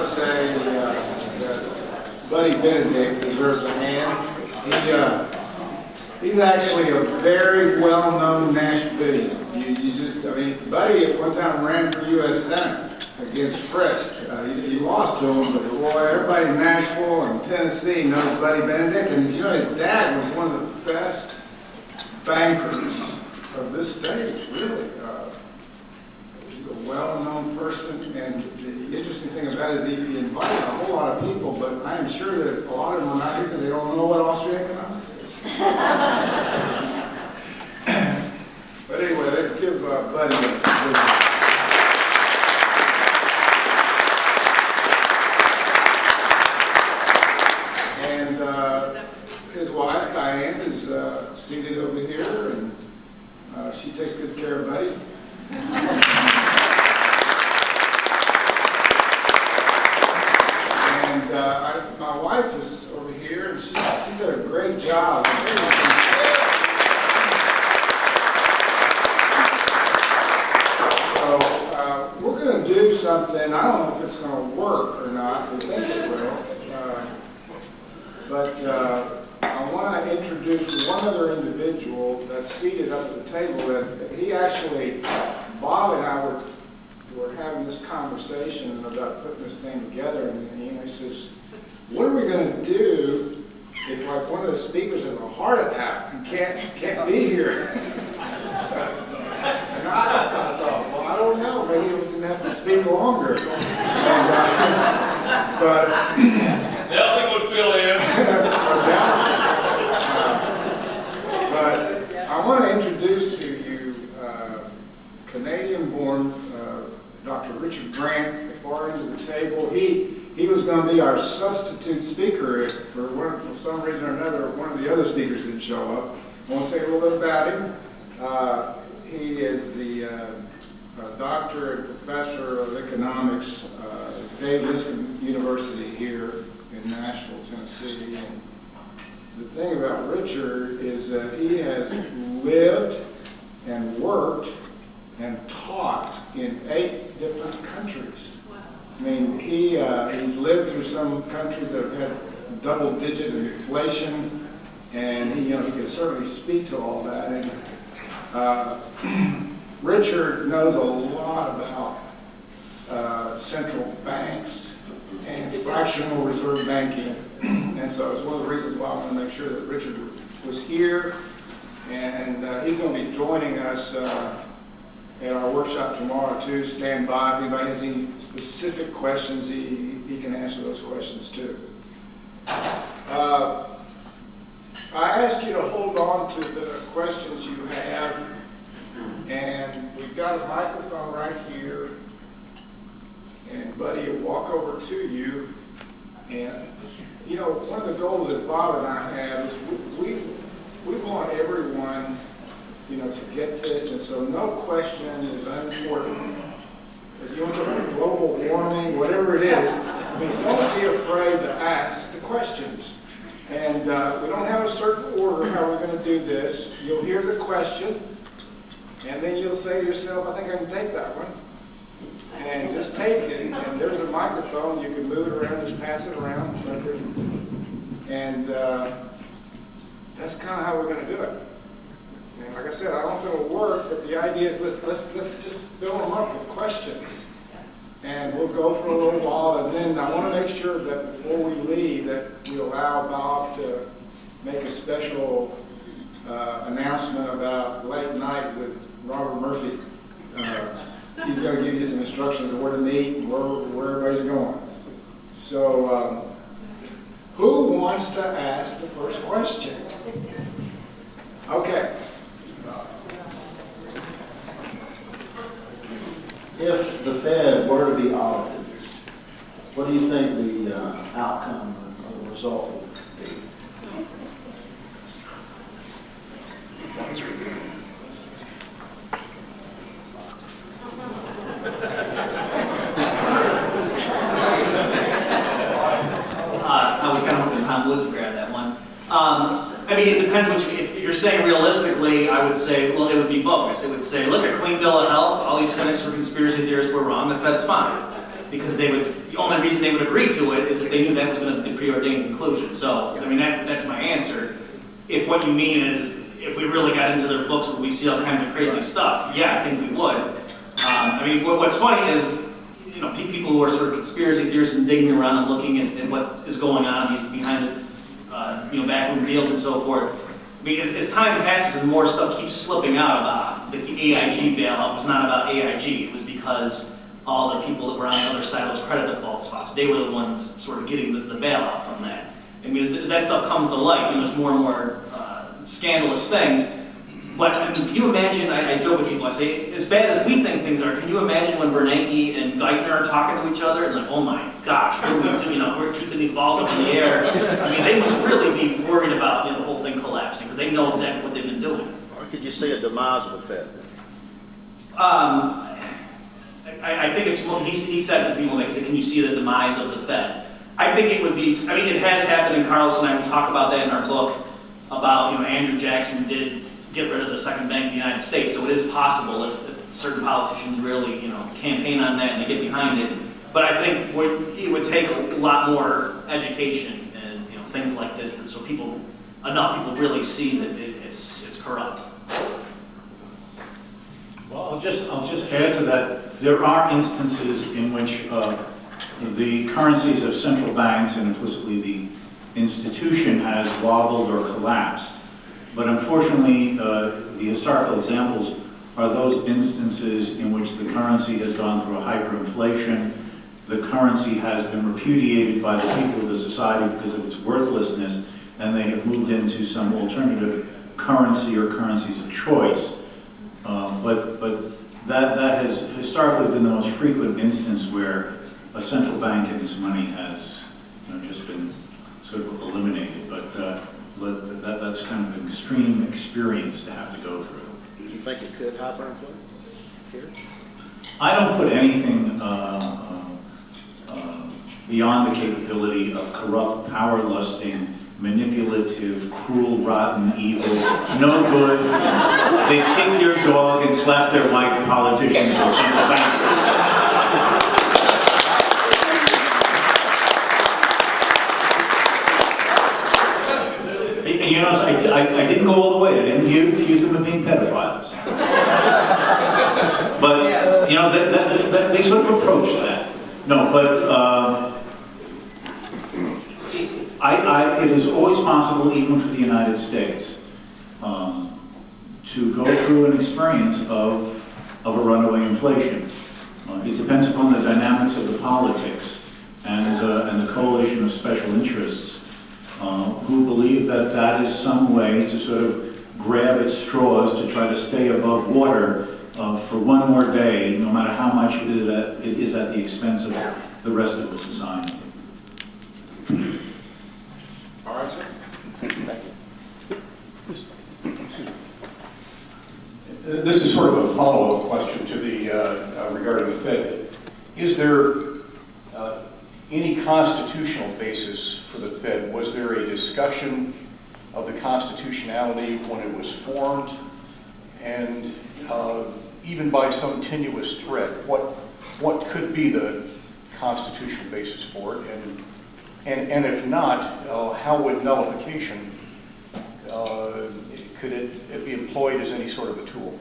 to say that Buddy Benedict deserves a hand. He's actually a very well-known Nashvilleian. I mean, Buddy at one time ran for U.S. Senate against Frist. He lost to him, but boy, everybody in Nashville and Tennessee knows Buddy Benedict. And you know, his dad was one of the best bankers of this state, really. He's a well-known person, and the interesting thing about it is he invited a whole lot of people, but I am sure that a lot of them are not here because they don't know what Austrian economics is. But anyway, let's give Buddy a his wife, Diane, is seated over here, and she takes good care of Buddy. And my wife is over here, and she did a great job. So we're going to do something. I don't know if it's going to work or not. We think it will. But I want to introduce one other individual that's seated up at the table. That he actually, Bob and I were having this conversation about putting this thing together, and he says, "What are we going to do if like one of the speakers has a heart attack and can't be here?" And I thought, well, I don't know. Maybe we didn't have to speak longer. But Nelson would fill in. But I want to introduce to you Canadian-born Dr. Richard Grant, far into the table. He was going to be our substitute speaker if, for some reason or another, one of the other speakers didn't show up. I want to tell you a little bit about him. He is the doctor and professor of economics at Dave Liskin University here in Nashville, Tennessee. And the thing about Richard is that he has lived and worked and taught in 8 different countries. I mean, he's lived through some countries that have had double-digit inflation, and he can certainly speak to all that. And Richard knows a lot about central banks and fractional reserve banking, and so it's one of the reasons why I want to make sure that Richard was here, and he's going to be joining us at our workshop tomorrow too. Stand by if anybody has any specific questions. He can answer those questions too. I asked you to hold on to the questions you have, and we've got a microphone right here, and Buddy will walk over to you. And you know, one of the goals that Bob and I have is we want everyone, to get this, and so no question is unimportant. If you want to talk about global warming, whatever it is, don't be afraid to ask the questions. And we don't have a certain order how we're going to do this. You'll hear the question, and then you'll say to yourself, I think I can take that one. And just take it, and there's a microphone. You can move it around, just pass it around. And that's kind of how we're going to do it. And like I said, I don't know if it'll work, but the idea is let's just fill them up with questions. And we'll go for a little while, and then I want to make sure that before we leave that we allow Bob to make a special announcement about late night with Robert Murphy. He's going to give you some instructions on where to meet and where everybody's going. So, who wants to ask the first question? Okay. If the Fed were to be audited, what do you think the outcome or the result would be? I was kind of hoping Tom Woods would grab that one. I mean, it depends what if you're saying realistically, I would say, well, it would be bogus. It would say, look, a clean bill of health, all these cynics or conspiracy theorists were wrong, the Fed's fine. Because they would the only reason they would agree to it is if they knew that was going to be the preordained conclusion. So, I mean, that's my answer. If what you mean is, if we really got into their books, would we see all kinds of crazy stuff? Yeah, I think we would. I mean, what's funny is, you know, people who are sort of conspiracy theorists and digging around and looking at what is going on behind the, you know, backroom deals and so forth. I mean, as time passes and more stuff keeps slipping out about the AIG bailout was not about AIG. It was because all the people that were on the other side of those credit default swaps, they were the ones sort of getting the bailout from that. I mean, as that stuff comes to light, and there's more and more scandalous things. But I mean, can you imagine, I joke with people, I say, as bad as we think things are, can you imagine when Bernanke and Geithner are talking to each other and like, oh my gosh, we're keeping these balls up in the air. I mean, they must really be worried about, you know, the whole thing collapsing because they know exactly what they've been doing. Or could you see a demise of the Fed? I think it's, well, he said to people, like, can you see the demise of the Fed? I think it would be, I mean, it has happened, and Carlos and I will talk about that in our book, about, you know, Andrew Jackson did get rid of the second bank of the United States, so it is possible if certain politicians really, you know, campaign on that and they get behind it. But I think it would take a lot more education and, you know, things like this, so enough people really see that it's corrupt. Well, I'll just add to that. There are instances in which the currencies of central banks and implicitly the institution has wobbled or collapsed. But unfortunately, the historical examples are those instances in which the currency has gone through a hyperinflation. The currency has been repudiated by the people of the society because of its worthlessness, and they have moved into some alternative currency or currencies of choice. But that has historically been the most frequent instance where a central bank and its money has, you know, just been sort of eliminated. But that's kind of an extreme experience to have to go through. Do you think it could hyperinflate here? I don't put anything beyond the capability of corrupt, power-lusting, manipulative, cruel, rotten, evil, no good. They kick your dog and slap their wife, politicians and central bankers. You know, I didn't go all the way. I didn't accuse them of being pedophiles. But, you know, they sort of approach that. No, but it is always possible, even for the United States, to go through an experience of a runaway inflation. It depends upon the dynamics of the politics and the coalition of special interests who believe that that is some way to sort of grab at straws to try to stay above water for one more day, no matter how much it is at the expense of the rest of the society. All right, sir. This is sort of a follow-up question to the regarding the Fed. Is there any constitutional basis for the Fed? Was there a discussion of the constitutionality when it was formed? And even by some tenuous thread, what could be the constitutional basis for it? And if not, how would nullification, could it be employed as any sort of a tool?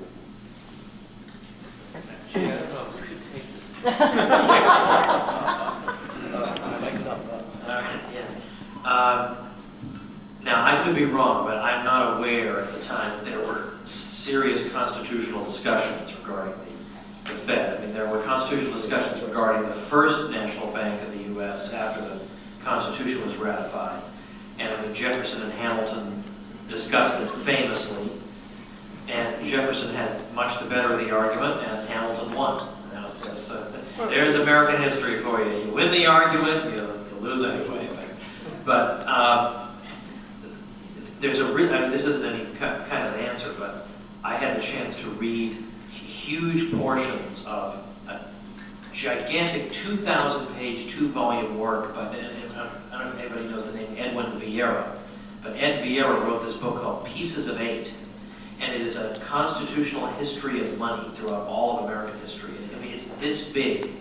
Now, I could be wrong, but I'm not aware at the time that there were serious constitutional discussions regarding the Fed. I mean, there were constitutional discussions regarding the first national bank of the U.S. after the Constitution was ratified. And I mean, Jefferson and Hamilton discussed it famously. And Jefferson had much the better of the argument, and Hamilton won. There's American history for you. You win the argument, you lose anyway. But there's I mean, this isn't any kind of an answer, but I had the chance to read huge portions of a gigantic 2,000-page, 2-volume work by, I don't know if anybody knows the name Edwin Vieira, but Ed Vieira wrote this book called Pieces of Eight, and it is a constitutional history of money throughout all of American history. I mean, it's this big,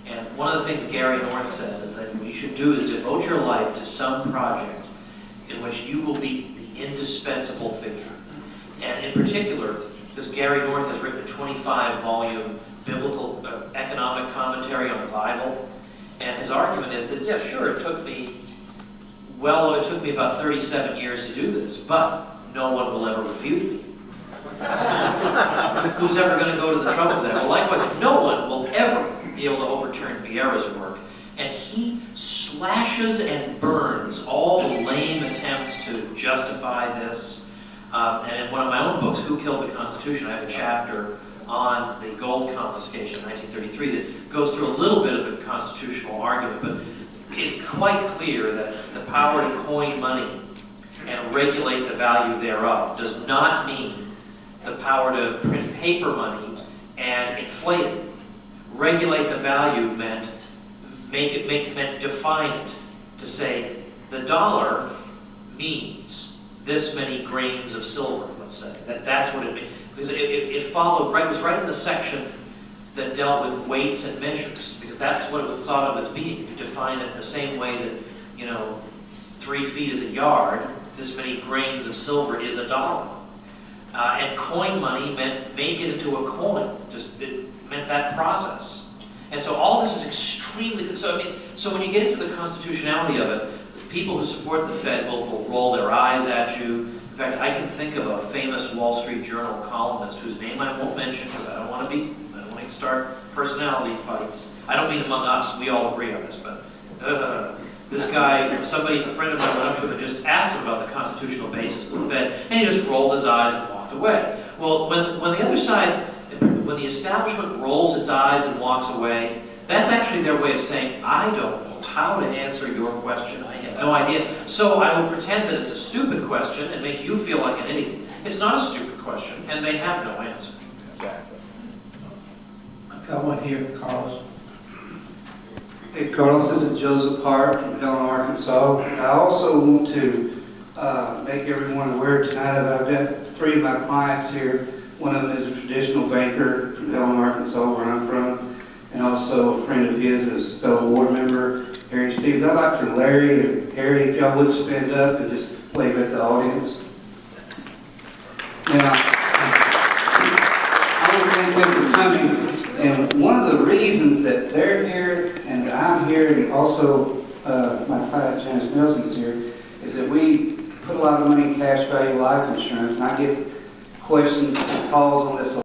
And one of the things Gary North says is that what you should do is devote your life to some project in which you will be the indispensable figure. And in particular, because Gary North has written a 25-volume biblical economic commentary on the Bible, and his argument is that, yeah, sure, it took me about 37 years to do this, but no one will ever refute me. Who's ever going to go to the trouble of that? Well, likewise, no one will ever be able to overturn Vieira's work. And he slashes and burns all the lame attempts to justify this. And in one of my own books, Who Killed the Constitution, I have a chapter on the gold confiscation in 1933 that goes through a little bit of a constitutional argument, but it's quite clear that the power to coin money and regulate the value thereof does not mean the power to print paper money and inflate it. Regulate the value meant define it, to say the dollar means this many grains of silver, let's say. That's what it means. Because it followed, right, it was right in the section that dealt with weights and measures, because that's what it was thought of as being. You define it the same way that, 3 feet is a yard, this many grains of silver is a dollar. And coin money meant make it into a coin, it meant that process. And so all this is extremely, so when you get into the constitutionality of it, people who support the Fed will roll their eyes at you. In fact, I can think of a famous Wall Street Journal columnist whose name I won't mention because I don't want to start personality fights. I don't mean among us, we all agree on this, but this guy, a friend of mine went up to him and just asked him about the constitutional basis of the Fed, and he just rolled his eyes and walked away. Well, when the other side, when the establishment rolls its eyes and walks away, that's actually their way of saying, I don't know how to answer your question. I have no idea. So I will pretend that it's a stupid question and make you feel like an idiot. It's not a stupid question, and they have no answer. Exactly. I've got one here, Carlos. Hey, Carlos, this is Joseph Hart from Helena, Arkansas. I also want to make everyone aware tonight that I've got 3 of my clients here. One of them is a traditional banker from Helena, Arkansas, where I'm from, and also a friend of his is a fellow board member, Harry Stevens. I'd like for Larry and Harry, if y'all would stand up and just wave at the audience. Now, I want to thank them for coming. And one of the reasons that they're here and that I'm here, and also my client Janice Nelson's here, is that we put a lot of money in cash value life insurance. And I get questions and calls on this